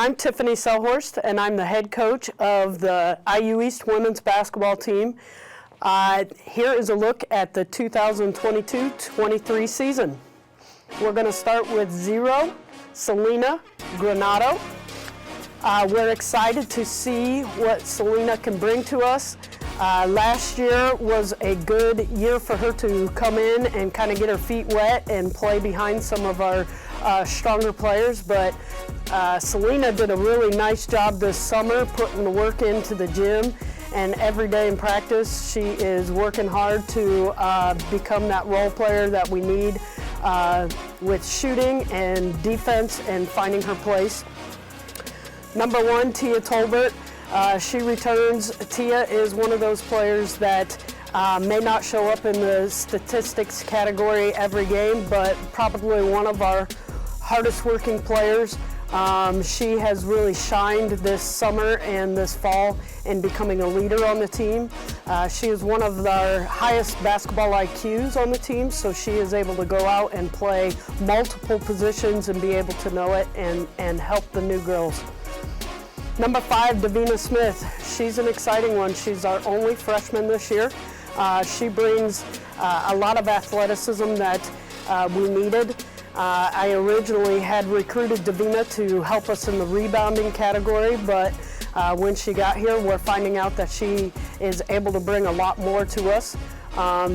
I'm Tiffany Selhorst, and I'm the head coach of the IU East women's basketball team. Here is a look at the 2022-23 season. We're going to start with 0, Selena Granado. We're excited to see what Selena can bring to us. Last year was a good year for her to come in and kind of get her feet wet and play behind some of our stronger players, but Selena did a really nice job this summer putting the work into the gym, and every day in practice she is working hard to become that role player that we need with shooting and defense and finding her place. Number 1, Tia Tolbert. She returns. Tia is one of those players that may not show up in the statistics category every game, but probably one of our hardest working players. She has really shined this summer and this fall in becoming a leader on the team. She is one of our highest basketball IQs on the team, so she is able to go out and play multiple positions and be able to know it and help the new girls. Number 5, Davina Smith. She's an exciting one. She's our only freshman this year. She brings a lot of athleticism that we needed. I originally had recruited Davina to help us in the rebounding category, but when she got here, we're finding out that she is able to bring a lot more to us.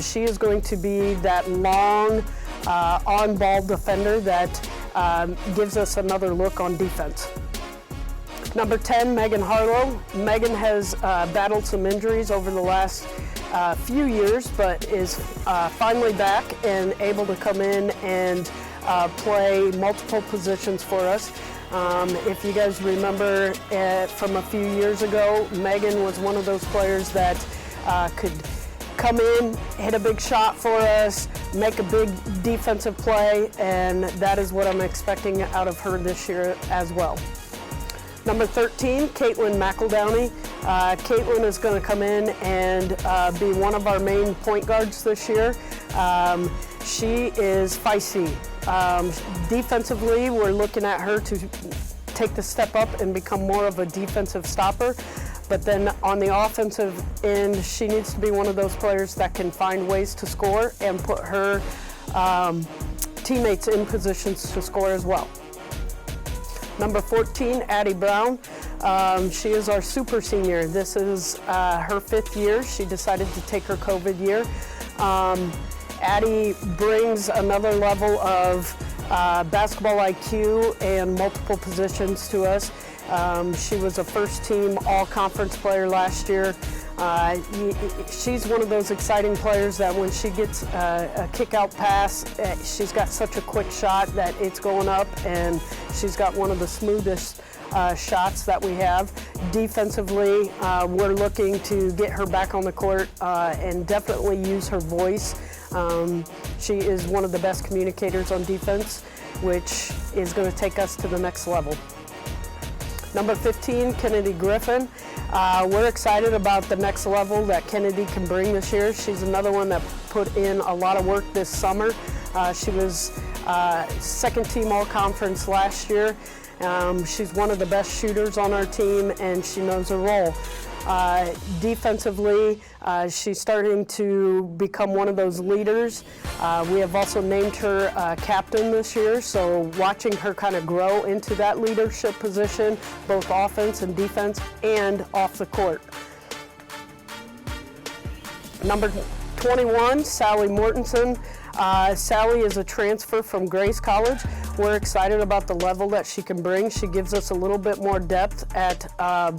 She is going to be that long on-ball defender that gives us another look on defense. Number 10, Megan Harlow. Megan has battled some injuries over the last few years, but is finally back and able to come in and play multiple positions for us. If you guys remember from a few years ago, Megan was one of those players that could come in, hit a big shot for us, make a big defensive play, and that is what I'm expecting out of her this year as well. Number 13, Caitlin McEldowney. Caitlin is going to come in and be one of our main point guards this year. She is feisty. Defensively, we're looking at her to take the step up and become more of a defensive stopper. But then on the offensive end, she needs to be one of those players that can find ways to score and put her teammates in positions to score as well. Number 14, Addie Brown. She is our super senior. This is her 5th year. She decided to take her COVID year. Addie brings another level of basketball IQ and multiple positions to us. She was a first-team all-conference player last year. She's one of those exciting players that when she gets a kick-out pass, she's got such a quick shot that it's going up, and she's got one of the smoothest shots that we have. Defensively, we're looking to get her back on the court and definitely use her voice. She is one of the best communicators on defense, which is going to take us to the next level. Number 15, Kennedy Griffin. We're excited about the next level that Kennedy can bring this year. She's another one that put in a lot of work this summer. She was second team all-conference last year. She's one of the best shooters on our team, and she knows her role. Defensively, she's starting to become one of those leaders. We have also named her captain this year, so watching her kind of grow into that leadership position, both offense and defense, and off the court. Number 21, Sally Mortensen. Sally is a transfer from Grace College. We're excited about the level that she can bring. She gives us a little bit more depth at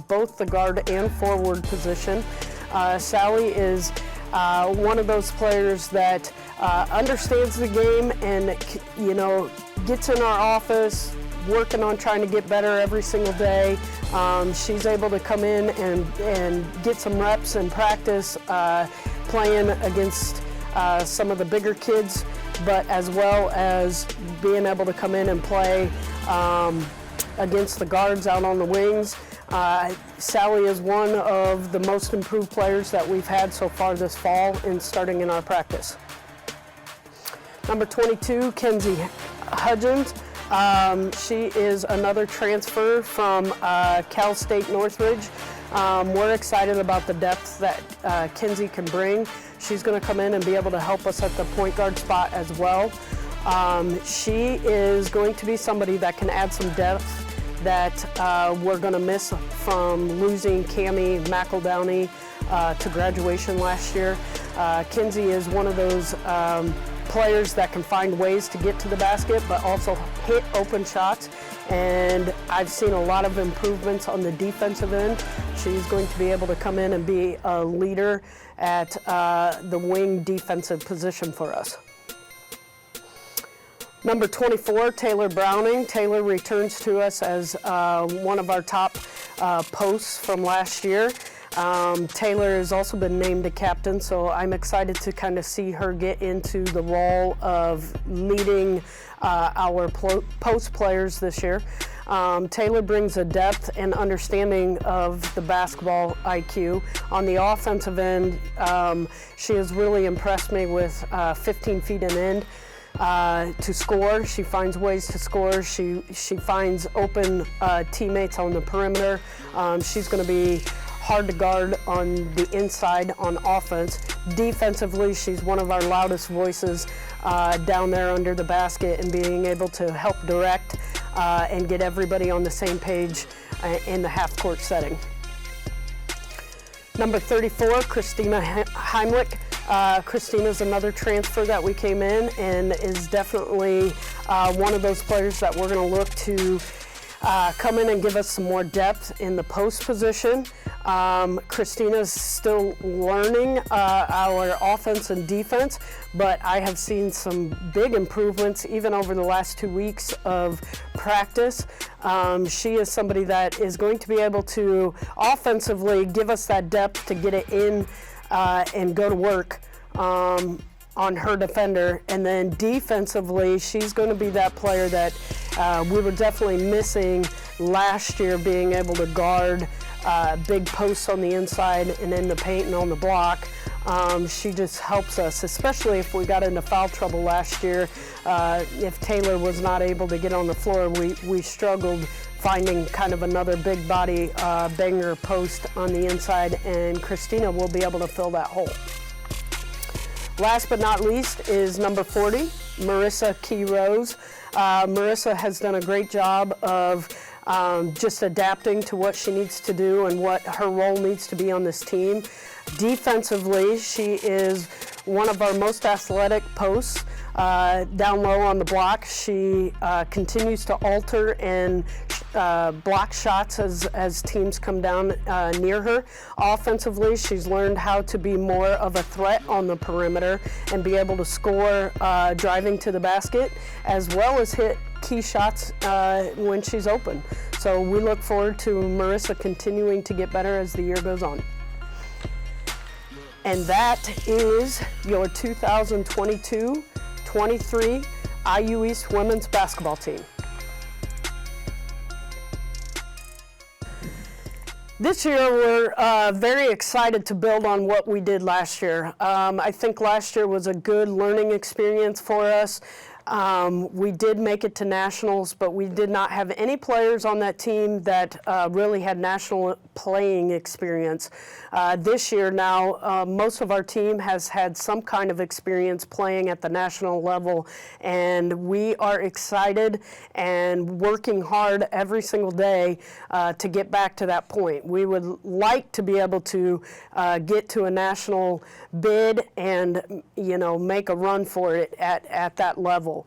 both the guard and forward position. Sally is one of those players that understands the game and, gets in our office, working on trying to get better every single day. She's able to come in and get some reps and practice playing against some of the bigger kids, but as well as being able to come in and play against the guards out on the wings. Sally is one of the most improved players that we've had so far this fall and starting in our practice. Number 22, Kenzie Hudgens. She is another transfer from Cal State Northridge. We're excited about the depth that Kenzie can bring. She's going to come in and be able to help us at the point guard spot as well. She is going to be somebody that can add some depth that we're going to miss from losing Cammie McEldowney to graduation last year. Kenzie is one of those players that can find ways to get to the basket but also hit open shots, and I've seen a lot of improvements on the defensive end. She's going to be able to come in and be a leader at the wing defensive position for us. Number 24, Taylor Browning. Taylor returns to us as one of our top posts from last year. Taylor has also been named a captain, so I'm excited to kind of see her get into the role of leading our post players this year. Taylor brings a depth and understanding of the basketball IQ. On the offensive end, she has really impressed me with 15 feet and end. To score. She finds ways to score. She finds open teammates on the perimeter. She's going to be hard to guard on the inside on offense. Defensively, she's one of our loudest voices down there under the basket and being able to help direct and get everybody on the same page in the half-court setting. Number 34, Christina Heimlich. Christina's another transfer that we came in and is definitely one of those players that we're going to look to come in and give us some more depth in the post position. Christina's still learning our offense and defense, but I have seen some big improvements even over the last 2 weeks of practice. She is somebody that is going to be able to offensively give us that depth to get it in and go to work on her defender, and then defensively she's going to be that player that we were definitely missing last year, being able to guard big posts on the inside and in the paint and on the block. She just helps us, especially if we got into foul trouble last year. If Taylor was not able to get on the floor, we struggled finding kind of another big body banger post on the inside, and Christina will be able to fill that hole. Last but not least is number 40, Marissa Rose. Marissa has done a great job of just adapting to what she needs to do and what her role needs to be on this team. Defensively, she is one of our most athletic posts. Down low on the block, she continues to alter and block shots as teams come down near her. Offensively, she's learned how to be more of a threat on the perimeter and be able to score driving to the basket, as well as hit key shots when she's open. So we look forward to Marissa continuing to get better as the year goes on. And that is your 2022-23 IU East women's basketball team. This year, we're very excited to build on what we did last year. I think last year was a good learning experience for us. We did make it to nationals, but we did not have any players on that team that really had national playing experience. This year now, most of our team has had some kind of experience playing at the national level, and we are excited and working hard every single day to get back to that point. We would like to be able to get to a national bid and, make a run for it at that level.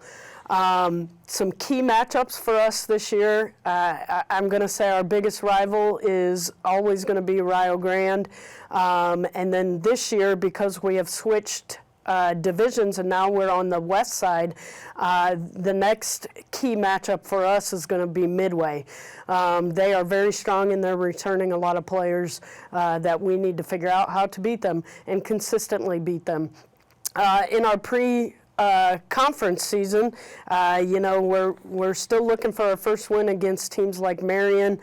Some key matchups for us this year. I'm going to say our biggest rival is always going to be Rio Grande. And then this year, because we have switched divisions and now we're on the west side, the next key matchup for us is going to be Midway. They are very strong and they're returning a lot of players that we need to figure out how to beat them and consistently beat them. In our conference season. You know, we're still looking for our first win against teams like Marion.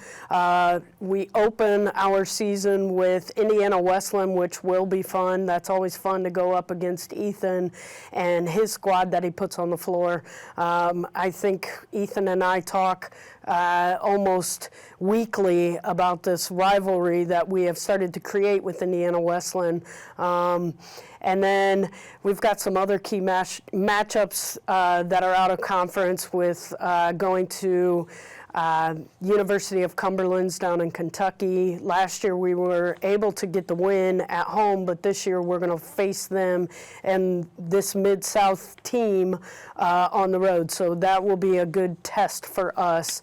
We open our season with Indiana Wesleyan, which will be fun. That's always fun to go up against Ethan and his squad that he puts on the floor. I think Ethan and I talk almost weekly about this rivalry that we have started to create with Indiana Wesleyan. And then we've got some other key matchups that are out of conference with going to University of Cumberland's down in Kentucky. Last year we were able to get the win at home, but this year we're going to face them and this Mid-South team on the road. So that will be a good test for us.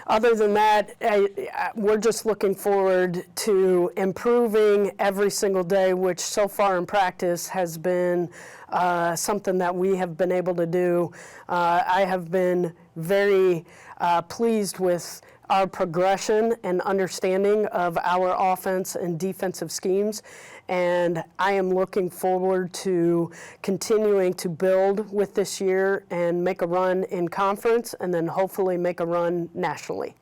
Other than that, we're just looking forward to improving every single day, which so far in practice has been something that we have been able to do. I have been very pleased with our progression and understanding of our offense and defensive schemes. And I am looking forward to continuing to build with this year and make a run in conference and then hopefully make a run nationally.